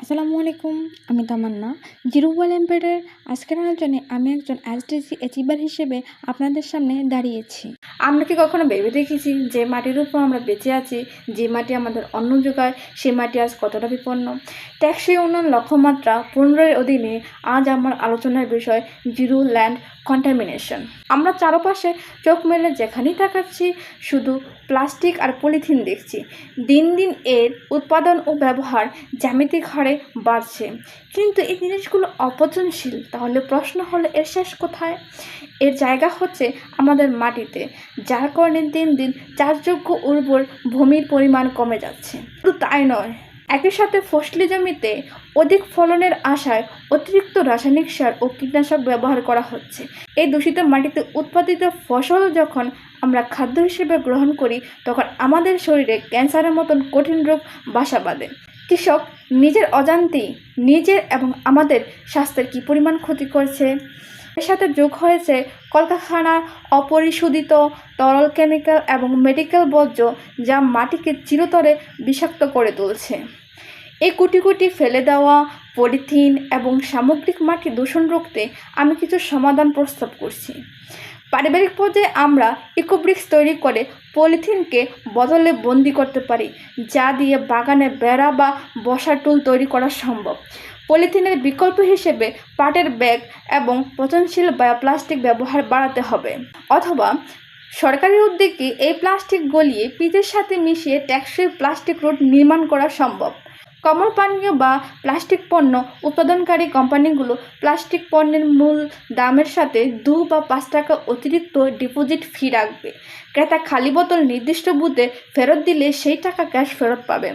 আসসালামু আলাইকুম। আমি তামান্না। জিরো ওয়াল এমপেডের আজকের আয়োজনে আমি একজন এসডিজি অ্যাচিভার হিসেবে আপনাদের সামনে দাঁড়িয়েছি। আমরা কি কখনো ভেবে দেখেছি যে মাটির উপর আমরা বেঁচে আছি, যে মাটি আমাদের অন্ন যোগায়, সেই মাটি আজ কতটা বিপন্ন? টেকসই উন্নয়ন লক্ষ্যমাত্রা 15-এর অধীনে আজ আমার আলোচনার বিষয় জিরো ল্যান্ড কন্টামিনেশন। আমরা চারপাশে চোখ মেলে যেখানেই তাকাচ্ছি শুধু প্লাস্টিক আর পলিথিন দেখছি। দিন দিন এর উৎপাদন ও ব্যবহার জ্যামিতিক হারে বাড়ছে, কিন্তু এই জিনিসগুলো অপচনশীল। তাহলে প্রশ্ন হলো, এর শেষ কোথায়? এর জায়গা হচ্ছে আমাদের মাটিতে, যার কারণে দিন দিন চাষযোগ্য উর্বর ভূমির পরিমাণ কমে যাচ্ছে। শুধু তাই নয়, একই সাথে ফসলি জমিতে অধিক ফলনের আশায় অতিরিক্ত রাসায়নিক সার ও কীটনাশক ব্যবহার করা হচ্ছে। এই দূষিত মাটিতে উৎপাদিত ফসল যখন আমরা খাদ্য হিসেবে গ্রহণ করি, তখন আমাদের শরীরে ক্যান্সারের মতন কঠিন রোগ বাসা বাঁধে। কৃষক নিজের অজান্তেই নিজের এবং আমাদের স্বাস্থ্যের কী পরিমাণ ক্ষতি করছে। এর সাথে যোগ হয়েছে কলকারখানার অপরিশোধিত তরল কেমিক্যাল এবং মেডিকেল বর্জ্য, যা মাটিকে চিরতরে বিষাক্ত করে তুলছে। এই কোটি কোটি ফেলে দেওয়া পলিথিন এবং সামগ্রিক মাটি দূষণ রুখতে আমি কিছু সমাধান প্রস্তাব করছি। পারিবারিক পর্যায়ে আমরা ইকোব্রিক্স তৈরি করে পলিথিনকে বদলে বন্দি করতে পারি, যা দিয়ে বাগানে বেড়া বা বসার টুল তৈরি করা সম্ভব। পলিথিনের বিকল্প হিসেবে পাটের ব্যাগ এবং পচনশীল বায়োপ্লাস্টিক ব্যবহার বাড়াতে হবে। অথবা সরকারি উদ্যোগে এই প্লাস্টিক গলিয়ে পিচের সাথে মিশিয়ে টেকসই প্লাস্টিক রোড নির্মাণ করা সম্ভব। কমল পানীয় বা প্লাস্টিক পণ্য উৎপাদনকারী কোম্পানিগুলো প্লাস্টিক পণ্যের মূল দামের সাথে 2 বা 5 টাকা অতিরিক্ত ডিপোজিট ফি রাখবে। ক্রেতা খালি বোতল নির্দিষ্ট বুথে ফেরত দিলে সেই টাকা ক্যাশ ফেরত পাবে।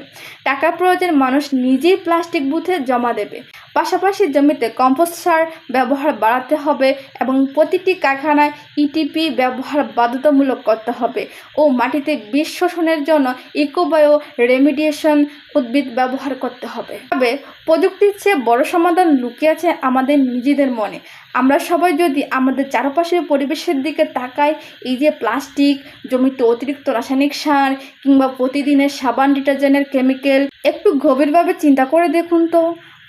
টাকার প্রয়োজনে মানুষ নিজেই প্লাস্টিক বুথে জমা দেবে। পাশাপাশি জমিতে কম্পোস্ট সার ব্যবহার বাড়াতে হবে এবং প্রতিটি কারখানায় ইটিপি ব্যবহার বাধ্যতামূলক করতে হবে ও মাটিতে বিষ শোষণের জন্য ইকোবায়ো রেমিডিয়েশন উদ্ভিদ ব্যবহার করতে হবে। তবে প্রযুক্তির চেয়ে বড় সমাধান লুকিয়ে আছে আমাদের নিজেদের মনে। আমরা সবাই যদি আমাদের চারপাশের পরিবেশের দিকে তাকাই, এই যে প্লাস্টিক, জমিতে অতিরিক্ত রাসায়নিক সার কিংবা প্রতিদিনের সাবান ডিটারজেন্টের কেমিক্যাল, একটু গভীরভাবে চিন্তা করে দেখুন তো।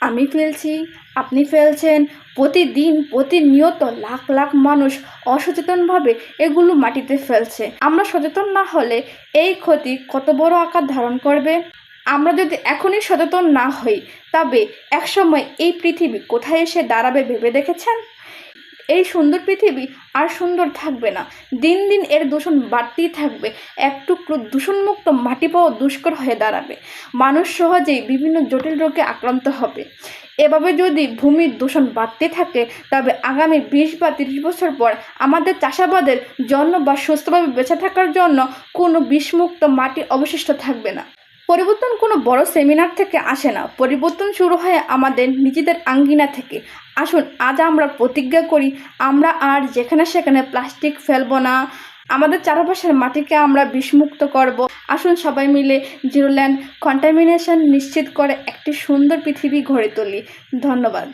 আমি ফেলছি, আপনি ফেলছেন, প্রতিদিন প্রতিনিয়ত লাখ লাখ মানুষ অসচেতনভাবে এগুলো মাটিতে ফেলছে। আমরা সচেতন না হলে এই ক্ষতি কত বড় আকার ধারণ করবে। আমরা যদি এখনই সচেতন না হই, তবে একসময় এই পৃথিবী কোথায় এসে দাঁড়াবে ভেবে দেখেছেন? এই সুন্দর পৃথিবী আর সুন্দর থাকবে না। দিন দিন এর দূষণ বাড়তেই থাকবে। এক টুকরো দূষণমুক্ত মাটি পাওয়া দুষ্কর হয়ে দাঁড়াবে। মানুষ সহজেই বিভিন্ন জটিল রোগে আক্রান্ত হবে। এভাবে যদি ভূমির দূষণ বাড়তে থাকে, তবে আগামী 20 বা 30 বছর পর আমাদের চাষাবাদের জন্য বা সুস্থভাবে বেঁচে থাকার জন্য কোনো বিষমুক্ত মাটি অবশিষ্ট থাকবে না। পরিবর্তন কোনো বড় সেমিনার থেকে আসে না, পরিবর্তন শুরু হয় আমাদের নিজেদের আঙ্গিনা থেকে। আসুন আজ আমরা প্রতিজ্ঞা করি, আমরা আর যেখানে সেখানে প্লাস্টিক ফেলব না। আমাদের চারপাশের মাটিকে আমরা বিষমুক্ত করব। আসুন সবাই মিলে জিরো ল্যান্ড কন্টামিনেশন নিশ্চিত করে একটি সুন্দর পৃথিবী গড়ে তুলি। ধন্যবাদ।